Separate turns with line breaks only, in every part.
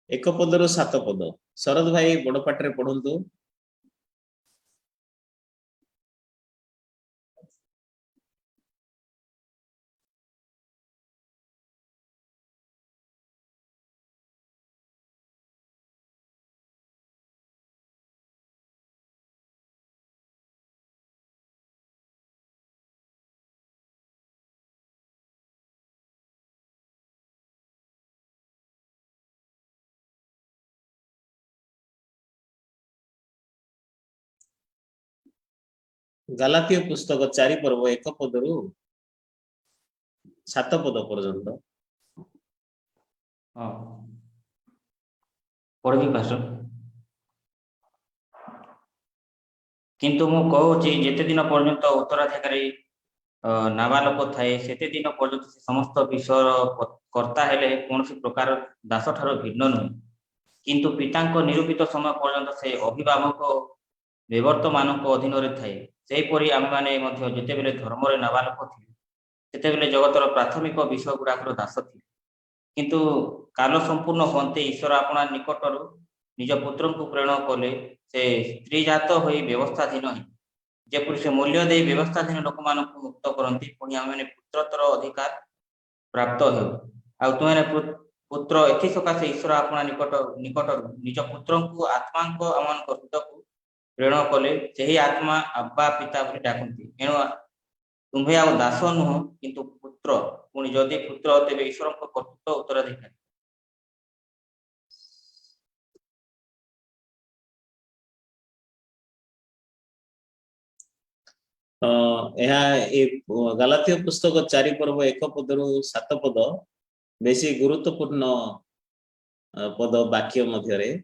एक पदरु 7 पद। शरद भाई बड़ पाटरे पढ़ंतु। गलातीय पुस्तक 4 पर्व 1 पदरु 7 पद पर्यंत।
हाँ पढ़ी पास्टर। किंतु मु कहूँ जेते दिन पर्यंत उत्तराधिकारी नाबालक थाए सेते दिन पर्यंत से समस्त विषय कर्ता हेले कौन प्रकार दास ठार भिन्न नुहे, किंतु पितांक निरूपित समय पर्यंत से अभिभावक बेवर्तमान अधीन थाए। सेहीपरि आम मैंने जितेबले धर्म नाबालक थे सेतेबले जगतर प्राथमिक विषय गुड़ाकर दास थे, किंतु काल संपूर्ण हंते ईश्वर अपना निकटर निज पुत्र को प्रेरण कले से स्त्री जात हो व्यवस्थाधीन है जेपरी से मूल्य दे व्यवस्थाधीन लोक मान मुक्त करती पुणी आम मैंने पुत्रतर अधिकार प्राप्त हो तुमने पुत्र एथि सकाशे ईश्वर अपना निकटर निज पुत्र को आत्मा आम हृदय को प्रेरण कले से आत्मा अब्बा पिता बोली डाकती। एणु तुम्हें आ दास नुह किंतु पुत्र, पुणी जदि पुत्र तेरे ईश्वर कर्तृत्व उत्तराधिकारी।
गलातीय पुस्तक 4 पर्व 1 पदरु 7 पद बेसी गुरुत्वपूर्ण पद वाक्य मध्य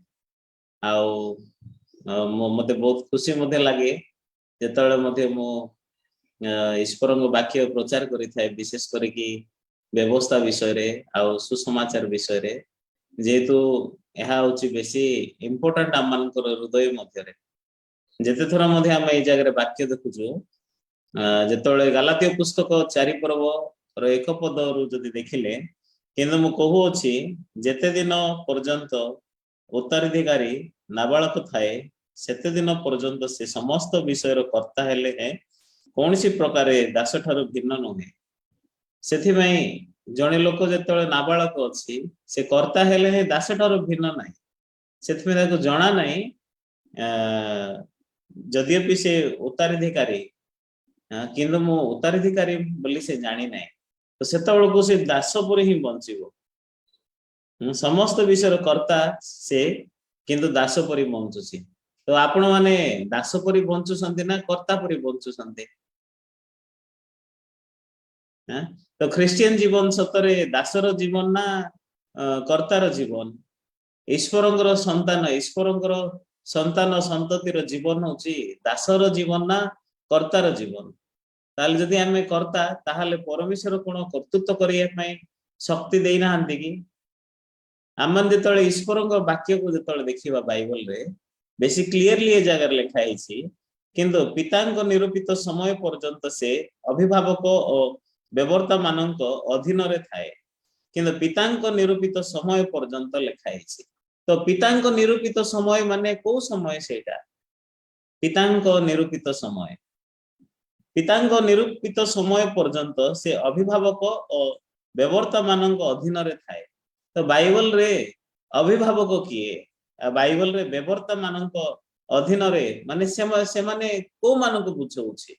मते बहुत खुशी लगे जिते मो ईश्वर वाक्य प्रचार करें विशेष करके व्यवस्था विषय रे आउ सुसमाचार विषय रे जेहेतु यह हूँ बेसी इम्पोर्टाट आम मान हृदय मध्य जिते थर आम ये जगह वाक्य देखुचु जिते गलातीय पुस्तक 4 पर्व 1 पद रु देखिले किंतु मु कहूँ जेते दिन पर्यंत उत्तराधिकारी नाबालक थाए सेते दिन पर्यंत से समस्त विषय कर्ता हेले हैं कौन सी प्रकार दास ठार भिन्न नुहे। से जड़े लोक जो नाबालक अच्छी से कर्ता हेले हैं दास ठार भिन्न ना से जना ना जदिपि से उत्तराधिकारी किंतु मु उत्तराधिकारी बोली से जानी ना तो से से दास पर ही बंचो समस्त विषय कर्ता से किंतु दास पर बंचुची। तो आपण माने दास परी बंचुसंती ना कर्ता परी बंचुसंती। तो ख्रिस्टियन जीवन सतरे दासर जीवन ना कर्तार जीवन, ईश्वरंकर संतान ईश्वरंकर संतान संततिर जीवन होची दासर जीवन ना कर्तार जीवन। ताले जदि आमे कर्ता ताहाले परमेश्वर कोन कर्तृत्व करिया पई शक्ति देई नाहंती कि आमन जेतले ईश्वरंकर वाक्य को जेतले देखिबा बाइबल रे बेसी क्लियरली ए जगह लिखा है किंतु पितांक निरूपित समय पर्यंत से अभिभावक और बेवर्ता मानक अधीन रे थाए किंतु पितांक निरूपित समय पर्यंत लिखा है। तो पितांक निरूपित समय माने को समय सेटा पितांक निरूपित समय पितांक निरूपित समय पर्यंत से अभिभावक और बेवर्ता मानक अधीन रे थाए। तो बाइबल रे अभिभावक किए बाइबल रे बेवर्ता मानक अधीन रे माने से माने को मानक बुझाउछि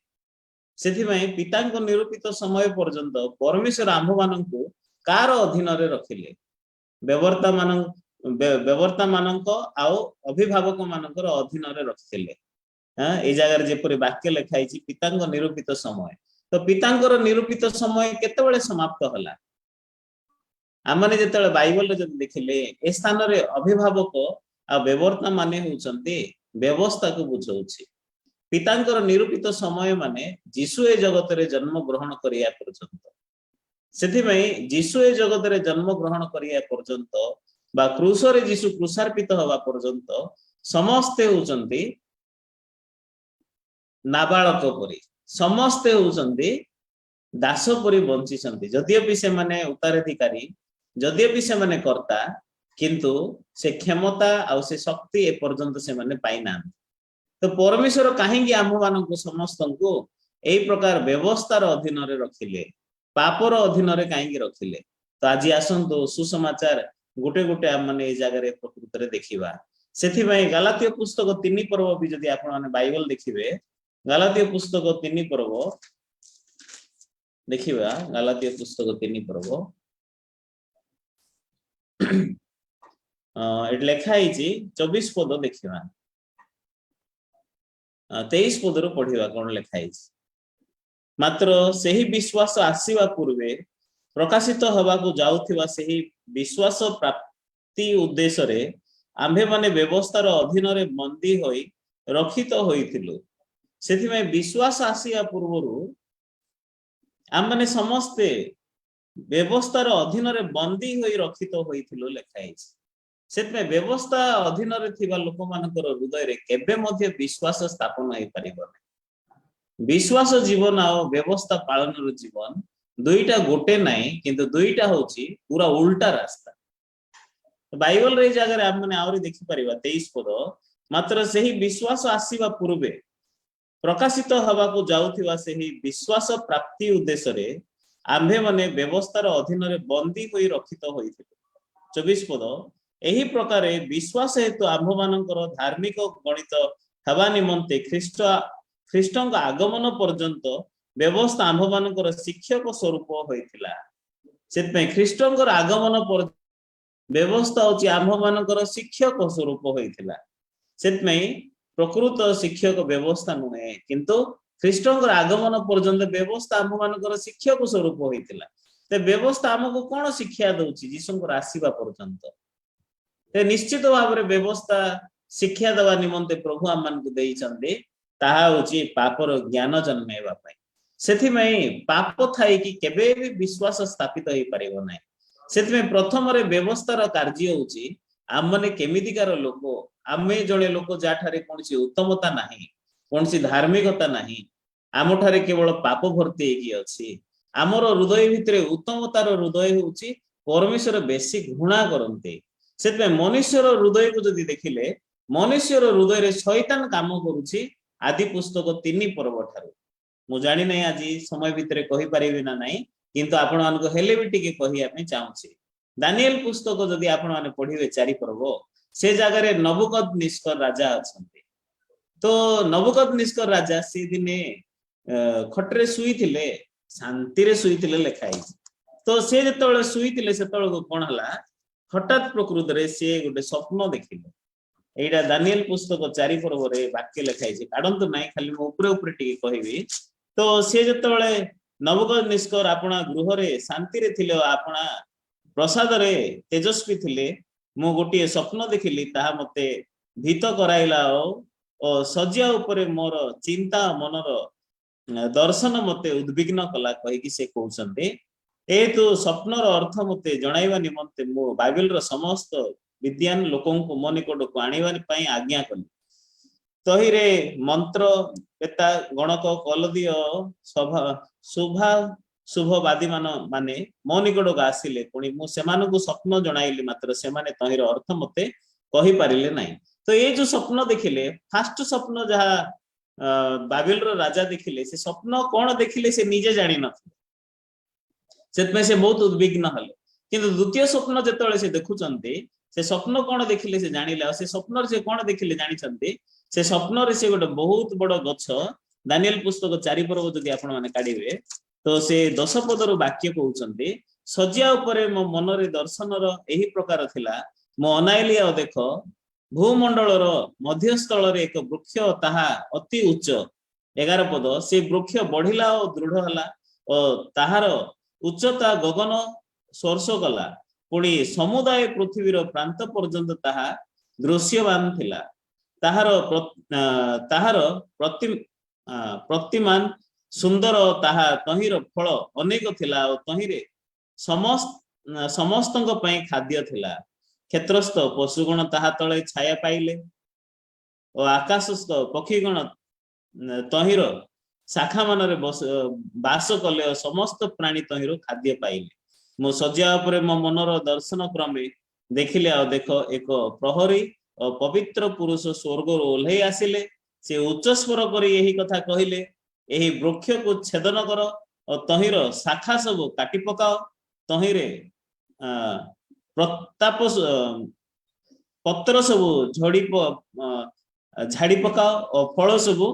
सेथि में पितांक निरूपित समय पर्यंत परमेश्वर आंभ मानक कार अधीन रे रखिले बेवर्ता मानक आउ अभिभावक मानकर अधीन रे रखिले। ए जगह जेपरि वाक्य लिखाई पितांक निरूपित समय। तो पितांकर निरूपित समय केतेबेले समाप्त होला आमने जेतेबेले बाइबल रे जदि देखिले ए स्थान रे अभिभावक आ बेवर्ता माने होउचंती व्यवस्था को बुझाउछि। पितांकर निरूपित समय माने जीशु ए जगत रे जन्म ग्रहण करिया पर्यंत सेथि में जीशु ए जगत रे जन्म ग्रहण करिया पर्यंत बा क्रूस रे जीशु क्रूसार्पित हवा पर्यंत समस्ते होउचंती नाबालक परी समस्ते होउचंती दास परी बंचिसंती। जदिपि से माने उत्तराधिकारी जदिपि से माने कर्ता किंतु से क्षमता आउ से शक्ति ए पर्यंत से माने पाइना। तो परमेश्वर कहीं आम मान समस्त को यही प्रकार व्यवस्थार अधीन रखिले, पापर अधीन कहीं रखिले। तो आज आसतु सुसमाचार गोटे गोटे आम मैंने जगह प्रकृत में देखा। से गलातीय पुस्तक 3 पर्व भी जदि आपण माने बाइबल देखिबे, गलातीय पुस्तक 3 पर्व देखिबा, गलातीय पुस्तक 3 पर्व एट लेखा है 24 पद देखिबा, 23 पद रो पढ़िबा कोन लेखा है। मात्र सही विश्वास आसीबा पूर्वे प्रकाशित हवा को जाउथिबा सही विश्वास प्राप्ति उद्देश्य रे आम्भे माने व्यवस्थार अधीन रे बंदी होई रखित होइथिलु। सेथि में विश्वास आसीबा पूर्वरु आम माने समस्ते व्यवस्थार अधीन रे बंदी होई रखित होइथिलु लेखा है। सेथि में व्यवस्था अधीन रे थिबा लोक मानकर हृदय रे केबे मध्ये विश्वास स्थापन होई परिबो। विश्वास जीवन आ व्यवस्था पालन रो जीवन दुईटा गोटे नहीं, किंतु दुईटा होची पूरा उल्टा रास्ता। बाइबल रे जगह आप माने आउरी देखि परिबा 23 पद, मात्र सही विश्वास आसीबा पूर्वे प्रकाशित हवा को जाउथिबा सही विश्वास प्राप्ति उद्देश्य रे आम्भे माने व्यवस्थार अधीन रे बंदी होई रखित होइथिलु। 24 पद, एही प्रकार विश्वास हेतु आम्भ मानकर धार्मिक गणित हवा निमंते ख्रीष्टଙ୍କ आगमन पर्यंत व्यवस्था आम्भ मानकर शिक्षक स्वरूप होइथिला। सेतपे ख्रीष्टଙ୍କ आगमन पर व्यवस्था होची आम्भ मानकर शिक्षक स्वरूप होइथिला। सेतपे प्रकृत शिक्षक व्यवस्था नुहे, किंतु ख्रीष्टଙ୍କ आगमन पर्यंत व्यवस्था आम्भ मानकर शिक्षक स्वरूप होइथिला। ते व्यवस्था हमको कोन शिक्षा दउची जीसुଙ୍କର आसीबा पर्यंत। ते निश्चित भाव रे व्यवस्था शिक्षा देवा निमंते प्रभु आम मानकु देइचंदे, ताहा होची पापर ज्ञान जन्मेबा पई। सेथि में पाप थाई कि केबे भी विश्वास स्थापित होई परिबो नै। सेथि में प्रथम रे व्यवस्थार कार्य होची आम माने केमितिकार लोक, आमे जणे लोक जाठारे कोनसी उत्तमता नाही, कोनसी धार्मिकता नाही, आमठारे केवल पाप भर्ती हेकी अछि। आमर हृदय भितरे उत्तमतार हृदय होची परमेश्वर बेसी घृणा करन्ते। सेथि में मनुष्यर हृदय को जदि देखिले, मनुष्यर हृदय रे शैतान काम करूची आदि पुस्तक 3 पर्व ठारू। मु जानि नै आज समय भितरे कहि परिबे ना नाही, किंतु आपण मानको हेले भी टिके कहि आपनि चाहूची। दानिएल पुस्तक जदि आपण माने पढिबे 4 पर्व, से जगह रे नबुकदनेस्कर राजा अछंती। तो नबुकदनेस्कर राजा से दिने खटरे सुईथिले, शांति रे सुईथिले लेखा है। तो से जेतବେଳେ सुईथिले सेतବେଳେ कोन हला, हठात प्रकृत रे से गोटे स्वप्न देखिले। एटा दानिएल पुस्तक 4 पर्व रे वाक्य लेखा है। काढंतु नाही, खाली मो ऊपर ऊपर टिके कहिबी। तो से जेतବେଳେ नबुकदनेस्कर आपणा गृह रे शांति रे थिले, आपणा प्रसाद रे तेजस्वी थिले, मु गोटे स्वप्न देखिली, ताहा मते भीत कराइला ओ सज्जा ऊपर मोर चिंता मनर दर्शन मते उद्विग्न कला कहि कि से कहउछन्ते। एतु स्वप्नर अर्थ मते जणाइबा निमंते मु बाइबल रो समस्त विद्वान लोकों को मो निकट को आनिबा पई आज्ञा कली। तहिरे मंत्र पेता गणक कलदीय सभा शुभा शुभवादी माने मो निकट को आसिले, पुणी मु सेमानकु स्वप्न जणाइली, मात्र सेमाने तहिर अर्थ मते कहि पारिले नाही। तो ये जो स्वप्न देखिले, फास्ट स्वप्न जहा बाबिल रो राजा देखिले, से स्वप्न कोन देखिले से निजे जानि नथिले। सेतमे से बहुत उद्विग्न हले। किंतु द्वितीय स्वप्न जेतळे से देखुचंती, से स्वप्न कोन देखिले से जानिले, से स्वप्न से कोन देखिले जानिचंती। से स्वप्न रे से गोटे बहुत बड़ गछ, दानिएल पुस्तक 4 पर्व जदि आपण माने काढिबे, तो से 10 पदर वाक्य कहउचंती, सज्जा ऊपर मो मन रे दर्शन रो एही प्रकार थिला, मो अनाइली आ देख भूमंडल रो मध्यस्थल रे एक वृक्ष, ताहा अति उच्च। 11 पद, से वृक्ष बढ़िला और दृढ़ हला, और ताहार उच्चता गगन स्पर्श कला, पुणी समुदाय पृथ्वी रो प्रांत पर्यंत ताहा दृश्यमान थिला। ताहार प्रतिमान सुंदर, ताहा तहिर फल अनेक थिला, और तहिरे समस्तଙ୍କ ପାଇଁ खाद्य थिला। क्षेत्रस्थ पशुगण ताहा तळे छाया पाइले, और आकाशस्थ पक्षीगण तहिर शाखा मानरे बास कले, और समस्त प्राणी तहिर खाद्य पाइले। मो सज्जा उपरे मो मनर दर्शन क्रमे ଦେଖିଲେ ଆଉ ଦେଖ ଏକ ପ୍ରହରୀ ଓ ପବିତ୍ର ପୁରୁଷ ସ୍ୱର୍ଗରୁ ଓହ୍ଲେଇ ଆସିଲେ ସେ ଉଚ୍ଚ ସ୍ୱର କରି ଏହି କଥା କହିଲେ ଏହି ବୃକ୍ଷକୁ ଛେଦନ କର ଓ ତହିଁର ଶାଖା ସବୁ କାଟି ପକାଅ ତହିଁରେ ପ୍ରତାପ ପତ୍ର ସବୁ ଝାଡ଼ି ପକାଅ ଓ ଫଳ ସବୁ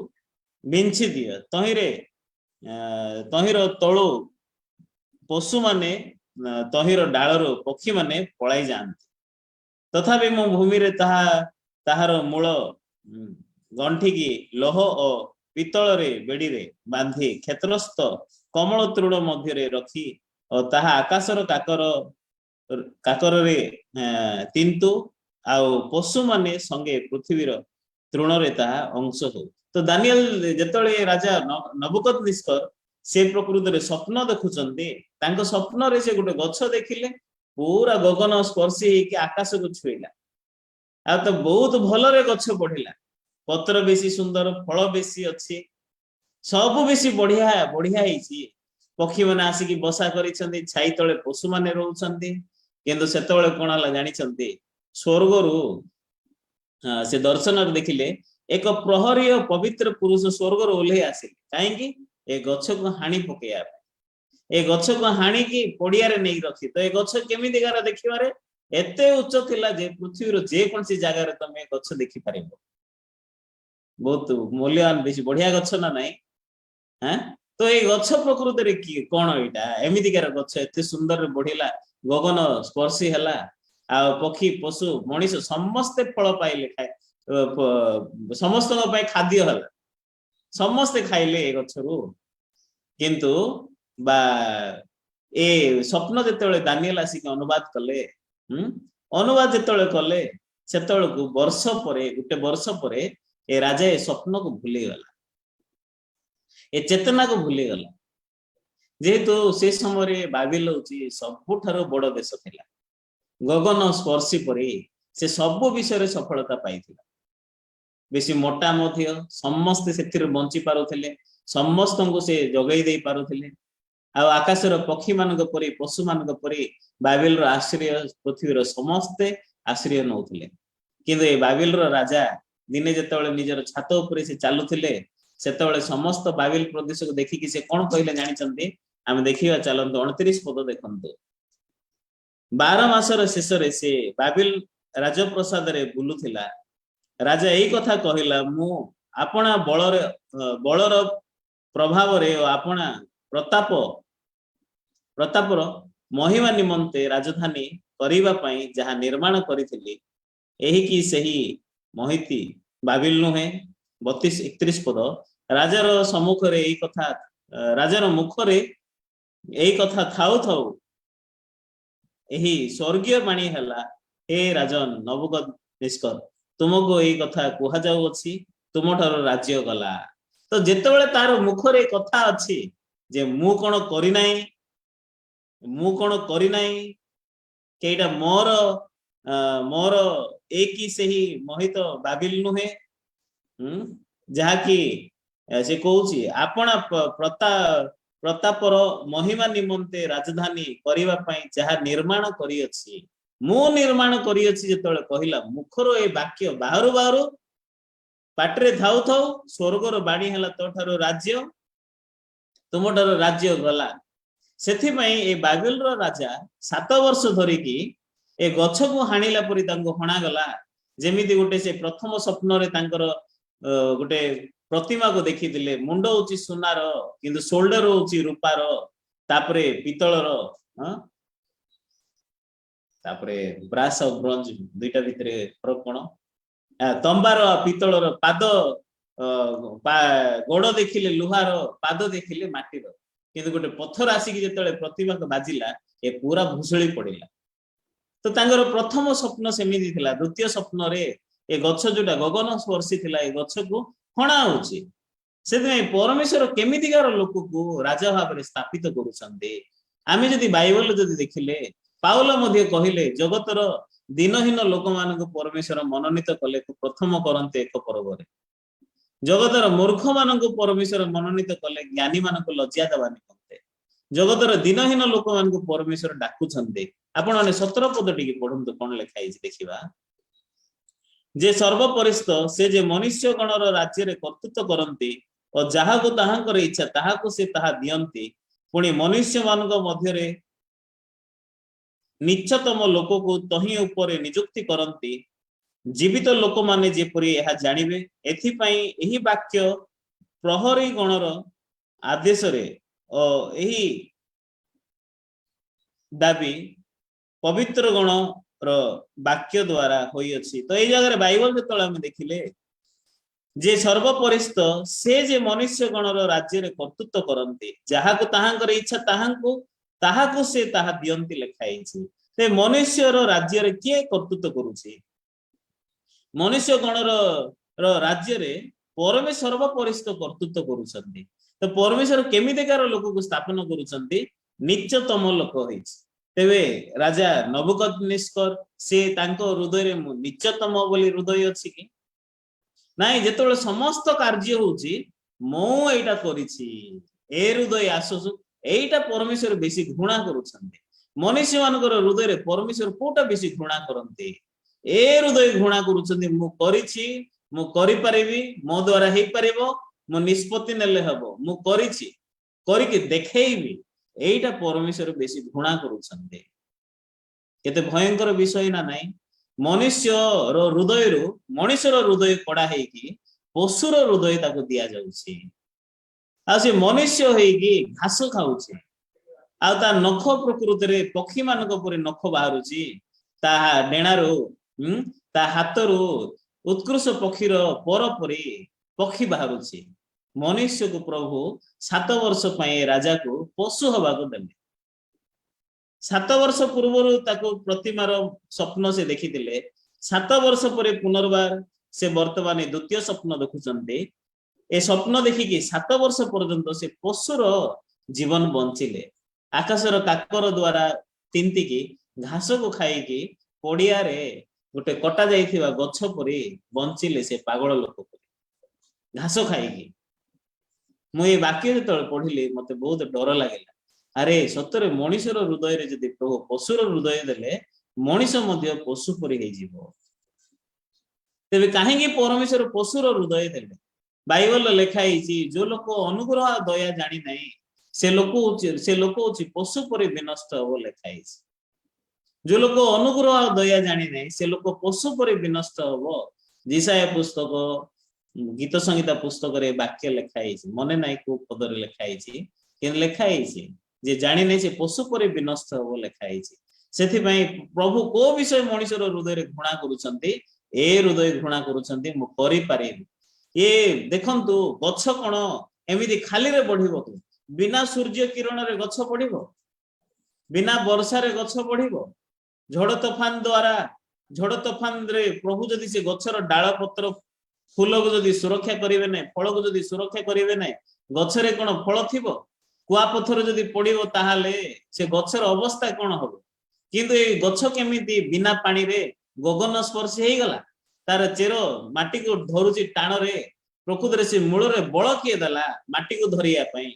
ବିଞ୍ଚି ଦିଅ ତହିଁର ତଳୁ ପଶୁ ମାନେ ତହିଁର ଡାଳରୁ ପକ୍ଷୀ ମାନେ ପଳାଇ ଯାଆନ୍ତି ତଥାପି ମୁଁ ଭୂମିରେ ତାହାର ମୂଳ ଗଣ୍ଠିକି ଲୋହ ଓ ପିତ୍ତଳରେ ବେଡିରେ ବାନ୍ଧି କ୍ଷେତ୍ରସ୍ଥ କମଳ ତୃଣ ମଧ୍ୟରେ ରଖି ଓ ତାହା ଆକାଶର କାକରରେ କିନ୍ତୁ ଆଉ ପଶୁ ମାନେ ସଙ୍ଗେ ପୃଥିବୀର ତୃଣରେ ତାହା ଅଂଶ ହଉ ତ ଦାନିଏଲ ଯେତେବେଳେ ରାଜା ନବୁକଦନେସ୍କର ସେ ପ୍ରକୃତରେ ସ୍ୱପ୍ନ ଦେଖୁଛନ୍ତି ତାଙ୍କ ସ୍ୱପ୍ନରେ ସେ ଗୋଟେ ଗଛ ଦେଖିଲେ ପୁରା ଗଗନ ସ୍ପର୍ଶୀ ହେଇକି ଆକାଶକୁ ଛୁଇଁଲା ଆଉ ତ ବହୁତ ଭଲରେ ଗଛ ବଢିଲା ପତ୍ର ବେଶୀ ସୁନ୍ଦର ଫଳ ବେଶୀ ଅଛି ସବୁ ବେଶୀ ବଢିଆ ବଢିଆ ହେଇଛି ପକ୍ଷୀ ମାନେ ଆସିକି ବସା କରିଛନ୍ତି ଛାଇ ତଳେ ପଶୁ ମାନେ ରହୁଛନ୍ତି କିନ୍ତୁ ସେତେବେଳେ କଣ ହେଲା ଜାଣିଛନ୍ତି ସ୍ୱର୍ଗରୁ ସେ ଦର୍ଶନରେ ଦେଖିଲେ ଏକ ପ୍ରହରୀ ଓ ପବିତ୍ର ପୁରୁଷ ସ୍ୱର୍ଗରୁ ଓହ୍ଲେଇ ଆସିଲେ କାହିଁକି ଏ ଗଛକୁ ହାଣି ପକେଇବା ପାଇଁ ଏ ଗଛକୁ ହାଣିକି ପଡିଆରେ ନେଇ ରଖି ତ ଏ ଗଛ କେମିତିକାର ଦେଖିବାରେ ଏତେ ଉଚ୍ଚ ଥିଲା ଯେ ପୃଥିବୀର ଯେକୌଣସି ଜାଗାରେ ତମେ ଗଛ ଦେଖିପାରିବ ବହୁତ ମୂଲ୍ୟବାନ ବେଶୀ ବଢିଆ ଗଛ ନା ନାଇଁ ତ ଏଇ ଗଛ ପ୍ରକୃତରେ କିଏ କଣ ଏଇଟା ଏମିତିକାର ଗଛ ଏତେ ସୁନ୍ଦରରେ ବଢିଲା ଗଗନ ସ୍ପର୍ଶୀ ହେଲା ଆଉ ପକ୍ଷୀ ପଶୁ ମଣିଷ ସମସ୍ତେ ଫଳ ପାଇଲେ ସମସ୍ତଙ୍କ ପାଇଁ ଖାଦ୍ୟ ହେଲା ସମସ୍ତେ ଖାଇଲେ ଏ ଗଛରୁ କିନ୍ତୁ ବା ଏ ସ୍ୱପ୍ନ ଯେତେବେଳେ ଦାନିଏଲ ଆସିକି ଅନୁବାଦ କଲେ ଅନୁବାଦ ଯେତେବେଳେ କଲେ ସେତେବେଳକୁ ଗୋଟେ ବର୍ଷ ପରେ ଏ ରାଜା ଏ ସ୍ୱପ୍ନକୁ ଭୁଲିଗଲା ଏ ଚେତନାକୁ ଭୁଲିଗଲା ଯେହେତୁ ସେ ସମୟରେ ବାବିଲ ହଉଛି ସବୁଠାରୁ ବଡ ଦେଶ ଥିଲା ଗଗନ ସ୍ପର୍ଶୀ ପରି ସେ ସବୁ ବିଷୟରେ ସଫଳତା ପାଇଥିଲା ବେଶୀ ମୋଟା ମଧ୍ୟ ସମସ୍ତେ ସେଥିରେ ବଞ୍ଚି ପାରୁଥିଲେ ସମସ୍ତଙ୍କୁ ସେ ଯୋଗାଇ ଦେଇ ପାରୁଥିଲେ ଆଉ ଆକାଶର ପକ୍ଷୀ ମାନଙ୍କ ପରି ପଶୁ ମାନଙ୍କ ପରି ବାବିଲର ଆଶ୍ରୟ ପୃଥିବୀର ସମସ୍ତେ ଆଶ୍ରୟ ନଉଥିଲେ କିନ୍ତୁ ଏ ବାବିଲର ରାଜା ଦିନେ ଯେତେବେଳେ ନିଜର ଛାତ ଉପରେ ସେ ଚାଲୁଥିଲେ ସେତେବେଳେ ସମସ୍ତ ବାବିଲ ପ୍ରଦେଶକୁ ଦେଖିକି ସେ କଣ କହିଲେ ଜାଣିଛନ୍ତି ଆମେ ଦେଖିବା ଚାଲନ୍ତୁ 29 ପଦ ଦେଖନ୍ତୁ 12 ମାସର ଶେଷରେ ସେ ବାବିଲ ରାଜପ୍ରସାଦରେ ବୁଲୁଥିଲା ରାଜା ଏଇ କଥା କହିଲା ମୁଁ ଆପଣା ବଳର ପ୍ରଭାବରେ ଓ ଆପଣା ପ୍ରତାପର ମହିମା ନିମନ୍ତେ ରାଜଧାନୀ କରିବା ପାଇଁ ଯାହା ନିର୍ମାଣ କରିଥିଲି ଏହିକି ସେହି ମହିତି ବାବିଲ ନୁହେଁ 32-31 ପଦ ରାଜାର ମୁଖରେ ଏଇ କଥା ଥାଉ ଥାଉ ଏହି ସ୍ୱର୍ଗୀୟ ବାଣୀ ହେଲା ହେ ରାଜନ ନବୁକଦନେସ୍କର ତୁମକୁ ଏଇ କଥା କୁହାଯାଉଅଛି ତୁମଠାରୁ ରାଜ୍ୟ ଗଲା ତ ଯେତେବେଳେ ତାର ମୁଖରେ କଥା ଅଛି ଯେ ମୁଁ କଣ କରିନାହିଁ କେଇଟା ମୋର ଏକି ସେହି ମୋହିତ ବାବିଲ ନୁହେଁ ଯାହାକି ସେ କହୁଛି ଆପଣା ପ୍ରତାପର ମହିମା ନିମନ୍ତେ ରାଜଧାନୀ କରିବା ପାଇଁ ଯାହା ନିର୍ମାଣ କରିଅଛି ମୁଁ ନିର୍ମାଣ କରିଅଛି ଯେତେବେଳେ କହିଲା ମୁଖର ଏ ବାକ୍ୟ ବାହାରୁ ପାଟିରେ ଥାଉ ଥାଉ ସ୍ୱର୍ଗର ବାଣୀ ହେଲା ତୋଠାରୁ ରାଜ୍ୟ ତୁମଠାରୁ ରାଜ୍ୟ ଗଲା ସେଥିପାଇଁ ଏ ବାବିଲର ରାଜା 7 ବର୍ଷ ଧରିକି ଏ ଗଛକୁ ହାଣିଲା ପରି ତାଙ୍କୁ ହଣାଗଲା ଯେମିତି ଗୋଟେ ସେ ପ୍ରଥମ ସ୍ୱପ୍ନରେ ତାଙ୍କର ଗୋଟେ ପ୍ରତିମାକୁ ଦେଖିଥିଲେ ମୁଣ୍ଡ ହଉଛି ସୁନାର କିନ୍ତୁ ଶୋଲ୍ଡର ହଉଛି ରୂପାର ତାପରେ ପିତ୍ତଳର ତାପରେ ବ୍ରାସ ଆଉ ବ୍ରୋଞ୍ଜ ଦୁଇଟା ଭିତରେ ଫରକ କଣ ତମ୍ବାର ପିତ୍ତଳର ପାଦ ଗୋଡ ଦେଖିଲେ ଲୁହାର ପାଦ ଦେଖିଲେ ମାଟିର କିନ୍ତୁ ଗୋଟେ ପଥର ଆସିକି ଯେତେବେଳେ ପ୍ରତିମାକୁ ବାଜିଲା ଏ ପୁରା ଭୁଷୁଳି ପଡିଲା ତ ତାଙ୍କର ପ୍ରଥମ ସ୍ୱପ୍ନ ସେମିତି ଥିଲା ଦ୍ୱିତୀୟ ସ୍ୱପ୍ନରେ ଏ ଗଛ ଯୋଉଟା ଗଗନ ସ୍ପର୍ଶୀ ଥିଲା ଏ ଗଛକୁ ହଣା ହଉଛି ସେଥିପାଇଁ ପରମେଶ୍ୱର କେମିତିକାର ଲୋକକୁ ରାଜା ଭାବରେ ସ୍ଥାପିତ କରୁଛନ୍ତି ଆମେ ଯଦି ବାଇବଲ ଯଦି ଦେଖିଲେ ପାଉଲ ମଧ୍ୟ କହିଲେ ଜଗତର ଦିନହୀନ ଲୋକମାନଙ୍କୁ ପରମେଶ୍ୱର ମନୋନୀତ କଲେ ପ୍ରଥମ କରନ୍ତେ 1 ପର୍ବରେ ଜଗତର ମୂର୍ଖ ମାନଙ୍କୁ ପରମେଶ୍ୱର ମନୋନୀତ କଲେ ଜ୍ଞାନୀ ମାନଙ୍କୁ ଲଜ୍ଜା ଦେବା ନିମନ୍ତେ ଜଗତର ଦିନହୀନ ଲୋକମାନଙ୍କୁ ପରମେଶ୍ୱର ଡାକୁଛନ୍ତି आपण माने 17 पद टिके पढंतु कोन लेखा है देखिबा जे सर्वपरिस्थ से जे मनुष्य गणर राज्य रे कर्तृत्व करंती और जहा को ताहांकर इच्छा ताहा को से ताहा दियंती पुणी मनुष्य मानक मध्य रे निच्चतम लोक को तही ऊपर नियुक्ति करंती जीवित लोक माने जेपरि एहा जानिबे एथि पई एही वाक्य प्रहरी गणर आदेश रे एही दाबी पवित्र गण रो वाक्य द्वारा होई अछि। तो ए जगह रे बाइबल जेतले हम देखिले जे सर्वपरिस्थ से जे मनुष्य गणर राज्य रे कर्तृत्व करंती जहा को ताहांकर इच्छा ताहाको से ताहा दियंती लेखाई छी। ते मनुष्य रो राज्य रे के कर्तृत्व करूची मनुष्य गणर रो राज्य रे परमेश्वर सर्वपरिस्थ कर्तृत्व करूछंती। तो परमेश्वर केमितिकार लोक को स्थापन करूछंती निच्चतम लोक होइछ। तेबे राजा नबुकदनेस्कर से तांको हृदय रे निच्चतम बोली हृदय अछि कि नाही जेतोले समस्त कार्य होउची मो एटा करिछि ए हृदय आससु एटा परमेश्वर बेसी घृणा करूछंती। मनुष्य मानकर हृदय रे परमेश्वर कोटा बेसी घृणा करंती ए हृदय घृणा करूछंती मु करिछि मु करि परिबी मो द्वारा हेई परिबो मु निष्पत्ति नेले हबो मु करिछि करिके देखैबी एटा परमेश्वर बेसी घृणा करूछंती। केते भयंकर विषय ना नाही मनुष्य रो हृदय रो मनुष्य रो हृदय कड़ा हेकी पशु रो हृदय ताको दिया जाउछि आ से मनुष्य हेकी घास खाउछि आ ता नख प्रकृति रे पक्षी मानक परे नख बाहरुछि ता डेणारो ता हातरो उत्कृष्ट पक्षी रो पर परे पक्षी बाहरुछि। मनुष्य को प्रभु 7 वर्ष पय राजा को पशु हवा को देले 7 वर्ष पूर्व ताको प्रतिमार स्वप्न से देखिथिले 7 वर्ष परे पुनर्बार से वर्तमान द्वितीय स्वप्न देखुचंते ए स्वप्न देखिकी 7 वर्ष पर्यंत से पशुर जीवन बंचिले आकाशर काकर द्वारा तिंतिकी घास को खाइकी पड़िया रे गोटे कटा जाइथिबा गछ परे बंचिले से पागल लोक परे घास खाइकी मु ए वाक्य जेतल पढिले मते बहुत डर लागेला अरे सतरे मनुष्यर हृदय रे जदि प्रभु पशुर हृदय देले मनुष्य मध्य पशु परि हे जीवो तेबे काहेकि परमेश्वर पशुर हृदय देले बाइबल लेखा हिची जो लोक अनुग्रह दया जानि नाही से लोक पशु परि विनष्ट हो लेखा हिची जो लोक अनुग्रह दया जानि नाही से लोक पशु परि विनष्ट हो। जिसाया पुस्तक गीत संगीता पुस्तक रे वाक्य लेखा हिची मने नाही को पद रे लेखा हिची केन लेखा हिची जे जानि नाही से पशु परि विनष्ट हो लेखा हिची। सेथि पई प्रभु को विषय मनुष्यर हृदय रे घृणा करूछंती ए हृदय घृणा करूछंती मु करि पारिबी ये देखंतु गछ कोन एमिति खाली रे बढ़िबो बिना सूर्य किरण रे गछ बढ़िबो बिना वर्षा रे गछ बढ़िबो झड़ तूफान रे प्रभु जदि से गछर डाळ पत्र फूल को जदि सुरक्षा करिवे नै फल को जदि सुरक्षा करिवे नै गछ रे कोन फल थिबो कुआ पत्थर जदि पड़िबो ताहाले से गछर अवस्था कोन होबो किंतु ए गछ केमिति बिना पानी रे गगन स्पर्श हेई गला तार चेरो माटी को धरुची टाण रे प्रकृत रे से मूल रे बळ किए दला माटी को धरिया पई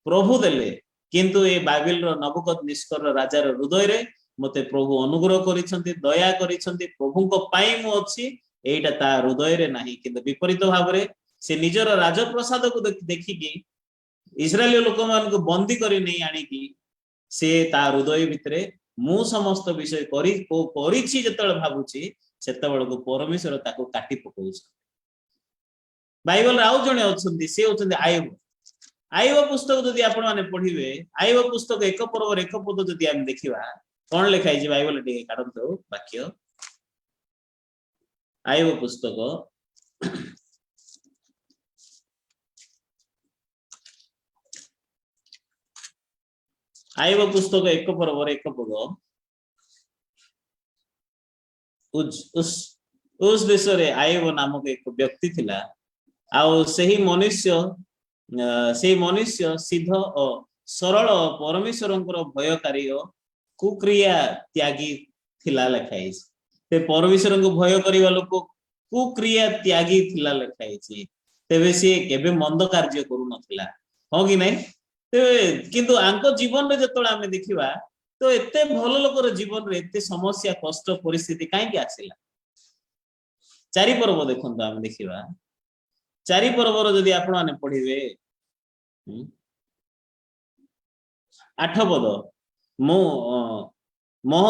प्रभु देले किंतु ए बाबिल रो नबुकदनेस्कर राजा रो हृदय रे मते प्रभु अनुग्रह करिसंती दया करिसंती प्रभु को पाई मु अछि एटा ता हृदय रे नाही किंतु विपरीत भाव रे से निजर राजप्रसाद को देखिकी इस्राएल लोक मान को बंदी करी नहीं आनी की से ता हृदय भितरे मु समस्त विषय करी को करिछि जेतल भाबुछि सेतबेल को परमेश्वर ताको काटी पकोउछ। बाइबल आउ जणे अछंती से होचंती आयब पुस्तक जदि आपण माने पढिबे आयब पुस्तक 1 पर्व 1 पद जदि हम देखिबा कोन लेखा छि बाइबल टिके काढंतो वाक्य आयब पुस्तक आयब पुस्तक 1 पर्व 1 पद उस देश रे आयब नामक एक व्यक्ति थिला आउ सही मनुष्य सिद्ध और सरल परमेश्वरंकर भयकारी कुक्रिया त्यागी थिला लेखाई ते परमेश्वर को भय करिवा लोक कुक्रिया त्यागी थिला लेखाई तेबे से केबे मंद कार्य करू नथिला हो कि नै तेबे किंतु आंको जीवन रे जतोला हमें देखिबा तो एते भल लोकर जीवन रे एते समस्या कष्ट परिस्थिति कहीं आसिला चारि पर्व देखो आम देखा चारि पर्वर जदि आपण माने पढ़िबे 8 पद मु मोह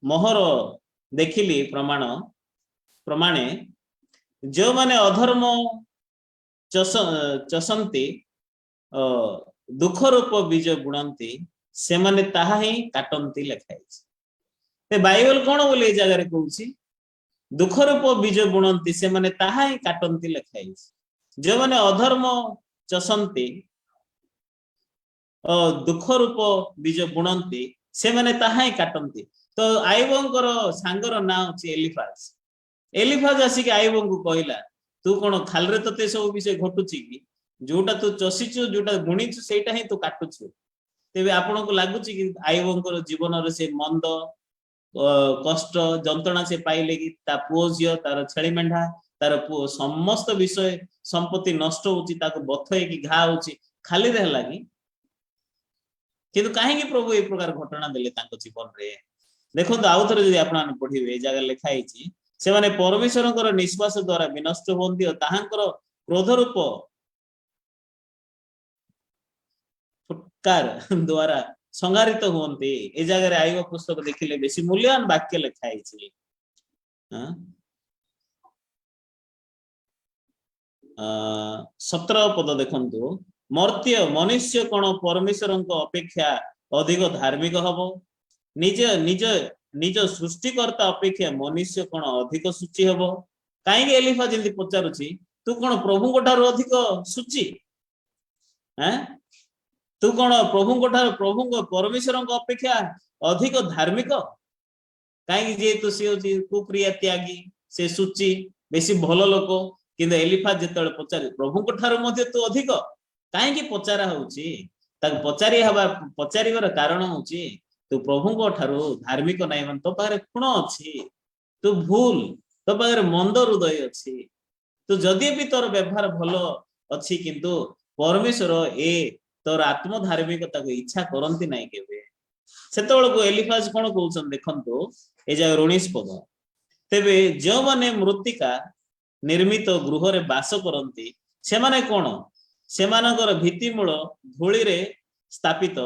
मोहर देखिली प्रमाणे जो माने अधर्म चसंती दुख रूप बीज बुणंती से माने ताहा ही काटंती लिखाई ते बाइबल कौन बोले जगह रे कहूची दुख रूप बीज बुणंती से माने ताहा ही काटंती लिखाई जो माने अधर्म चसंती दुख रूप बीज बुणंती से माने ताहा ही काटंती तो आईबंकर सांगर ना होची एलिफाज एलिफाज आसिक आईबंकु कहला तू कौन खालरे तते सब विषय घटुची कि जोटा तू चसीचु जोटा बुणीचु सेटा ही तू काटुछु तेबे आपनको लागुची कि आईबंकर जीवन रे से मंद कष्ट जंत्रणा से पाइले कि ता पुओ झियो तार छेली मेंढा तार पुओ समस्त विषय संपत्ति नष्ट होची ताको बथय कि घा होची खाली रहला कि किंतु काहे कि प्रभु ए प्रकार घटना देले ताको जीवन रे देखो आउ थरे जदि आपण माने पढिबे ए जगह लिखा हिची से माने परमेश्वरकर निश्वास द्वारा विनष्ट होंती और ताहांकर क्रोध रूप फुटकार द्वारा संगारित होंती ए जगह रे आईब पुस्तक देखिले बेसी मूल्यवान वाक्य लिखा हिची 17 पद देखंतु मर्त्य मनुष्य कोन परमेश्वरଙ୍କ अपेक्षा अधिक धार्मिक हबो निज निज निज सृष्टिकर्ता अपेक्षा मनुष्य कोन अधिक सूची हबो काहे एलिफा जल्दी पचारुची तू कोन प्रभु कोठारो अधिक सूची हैं तू कोन प्रभु कोठारो प्रभु परमेश्वरଙ୍କ अपेक्षा अधिक धार्मिक काहे जे तू से होची कुक्रिया त्यागी से सूची बेसी भलो लोक किंतु एलिफा जेतळे पचारे प्रभु कोठारो मध्ये तू अधिक काहे पचारा होची ताक पचारी हवा पचारिବାର कारण होची तू प्रभु को ठारू धार्मिक नहीं मन तो पारे खुण अछि तू भूल तो पारे मंद हृदय अछि तू जदि भी तोर व्यवहार भलो अछि किंतु परमेश्वर ए तोर आत्म धार्मिकता को इच्छा करंती नहीं केबे सेतोळ को एलिफाज कोन कहउछन देखंतु ए जा 19 पद तेबे जो माने मृत्तिका निर्मित गृह रे वास करंती से माने कोन से मानकर भित्तिमूल धूली रे स्थापित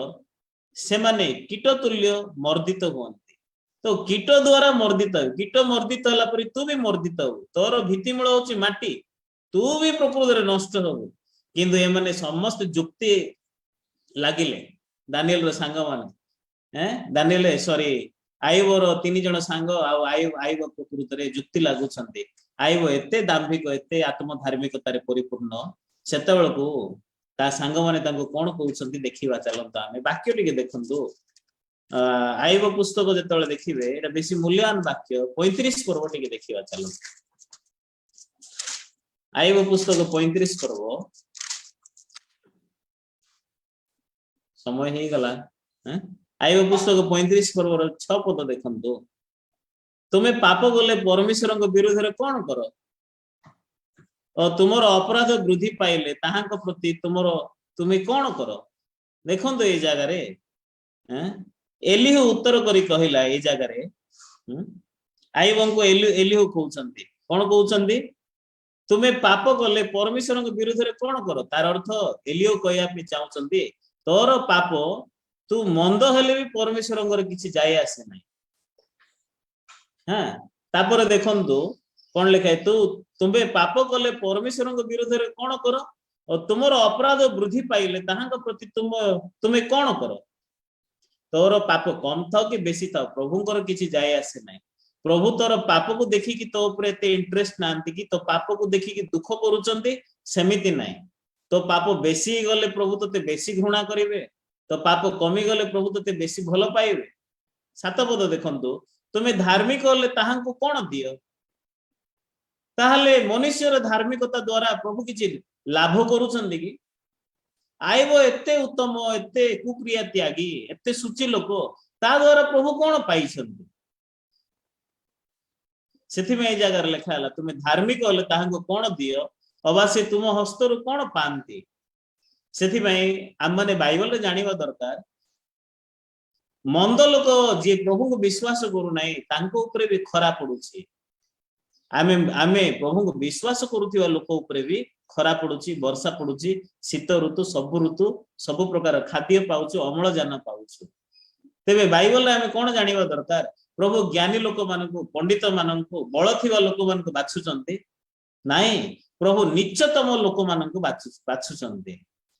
से माने कीट तुल्य मर्दित होती तो कीट द्वारा मर्दित कीट मर्दित होला परि तू भी मर्दित हो तोर भित्तिमूल होची माटी तू भी प्रकृति रे नष्ट होबो किंतु ए माने समस्त जुक्ति लागिले दानिएल रो सांग माने दानिएल सॉरी आईबोर 3 जण सांग आईब प्रकृति रे जुक्ति लागु छन्ते आईब एते दाम्भिक एते आत्म धार्मिकता रे परिपूर्ण सेतबेल को ता सांग माने तांको कोन कहउछन्ती देखिबा चलंता आमे वाक्य टिके देखंतु आईब पुस्तक जेतबेल देखिबे एटा बेसी मूल्यवान वाक्य 35 पर्व टिके देखिबा चलंता आईब पुस्तक 35 पर्व समय हे गला आईब पुस्तक 35 पर्व 6 पद देखंतु तुमे पाप गले परमेश्वरଙ୍କ विरोध रे कोन करो और तुमर अपराध वृद्धि पाइले ताहांक प्रति तुमे कोन करो देखंतु ए जगह रे एलिहु उत्तर करी कहिला ए जगह रे आईबंको एलिहु कहउछन्ती कोन कहउछन्ती तुमे पाप गले परमेश्वरଙ୍କ विरोध रे कोन करो तार अर्थ एलिहु कहया पे चाहउछन्ती तोर पाप तू मंद हेले भी परमेश्वरଙ୍କର किछि जाय आसे नै हां तापर देखंतु कोन लिखा है तू तुम्बे पाप कले परमेश्वरଙ୍କ विरोध रे कोन करो और तुमर अपराध वृद्धि पाइले ताहांक प्रति तुमे कोन करो तोर पाप कम थाओ कि बेसी थाओ प्रभुଙ୍କର किछि जाय आसे नै प्रभु तोर पाप को देखि कि तो ऊपर एते इंटरेस्ट नांती कि तो पाप को देखि कि दुख करूचंती सेमिति नै तो पाप बेसी गले प्रभु तते बेसी घृणा करिवे तो पाप कमी गले प्रभु तते बेसी भलो पाइबे 7 पद देखंतु तुमे धार्मिक होले ताहांको कोन दियो ताहले मनुष्यर धार्मिकता द्वारा प्रभु किछि लाभ करूछन्ती कि आइबो एते उत्तम एते कुक्रिया त्यागी एते सुचि लोक ता द्वारा प्रभु कोन पाइछन्ती सेथि में ए जगह लिखा हला तुमे धार्मिक होले ताहांको कोन दियो अबा से तुम हस्तरु कोन पांती सेथि में हम माने बाइबल रे जानिबा दरकार मंद लोक जी प्रभु को विश्वास करू नाही तांको ऊपर भी खरा पडुची आमे आमे प्रभु को विश्वास करूथिबा लोक ऊपर भी खरा पडुची वर्षा पडुची शीत ऋतु सब प्रकार खाद्य पाउछु अम्लजान पाउछु तेबे बाइबल आमे कोन जानिबा दरकार प्रभु ज्ञानी लोक मानकु पंडित मानकु बळ थिबा लोक मानकु बाछुचंती नाही प्रभु निश्चतम लोक मानकु बाछुचंती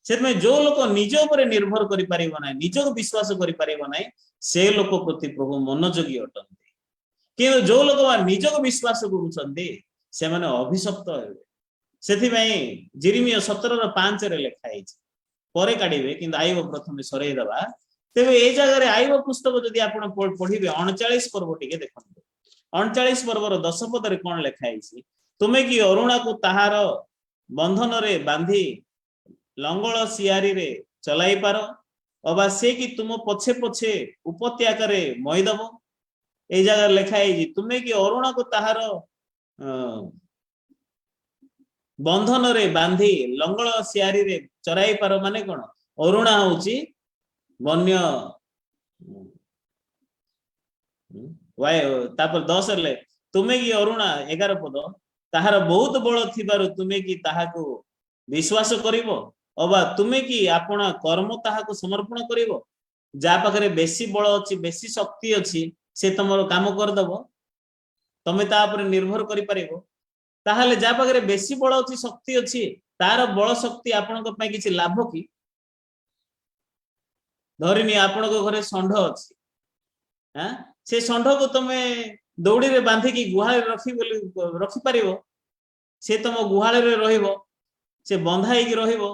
से जो लोक निज ऊपर निर्भर करि परिबो नाही निज विश्वास करि परिबो नाही से लोक प्रति प्रभु मनोयोगी अटंती किंतु जो लोक निज विश्वास करूछंती से माने अभिशप्त हेबे सेथि पई जिरिमिया 17:5 रे लिखा है परे काढिबे किंतु आइबो प्रथमे सरेई दबा तेबे ए जगह रे आइबो पुस्तक जदि आपण पढिबे 39 पर्व टिके देखंतु 39 पर्वर 10 पद रे कोन लिखा है तुमे की अरुणा को ताहार बंधन रे बांधी लंगल सियारी रे चलाई पारो अबा से कि तुम पछे पछे उपत्याका रे मईदब ए जगह लिखा है तुमे कि अरुणा को ताहार बंधन रे बांधी लंगल सियारी रे चराई पारो माने कोन अरुणा होची वन्य वाय तापर 10 ले तुमे कि अरुणा 11 पद ताहार बहुत बळ थिबारु तुमे कि ताहाको विश्वास करिवो अबा तुमे कि आपण कर्म ताहाको समर्पण करिवो जा पाखरे बेसी बळ अछि बेसी शक्ति अछि से तमरो काम कर दबो तमे ता पर निर्भर करि परिवो ताहाले जा पाखरे बेसी बळ अछि शक्ति अछि तार बळ शक्ति आपण को पय किछि लाभ कि धरिनी आपण को घरे संढ अछि हां से संढ को तमे दौड़ी रे बांधी की गुहाळे रखी परिवो से तम गुहाळे रे रहिबो से बंधाई की रहिबो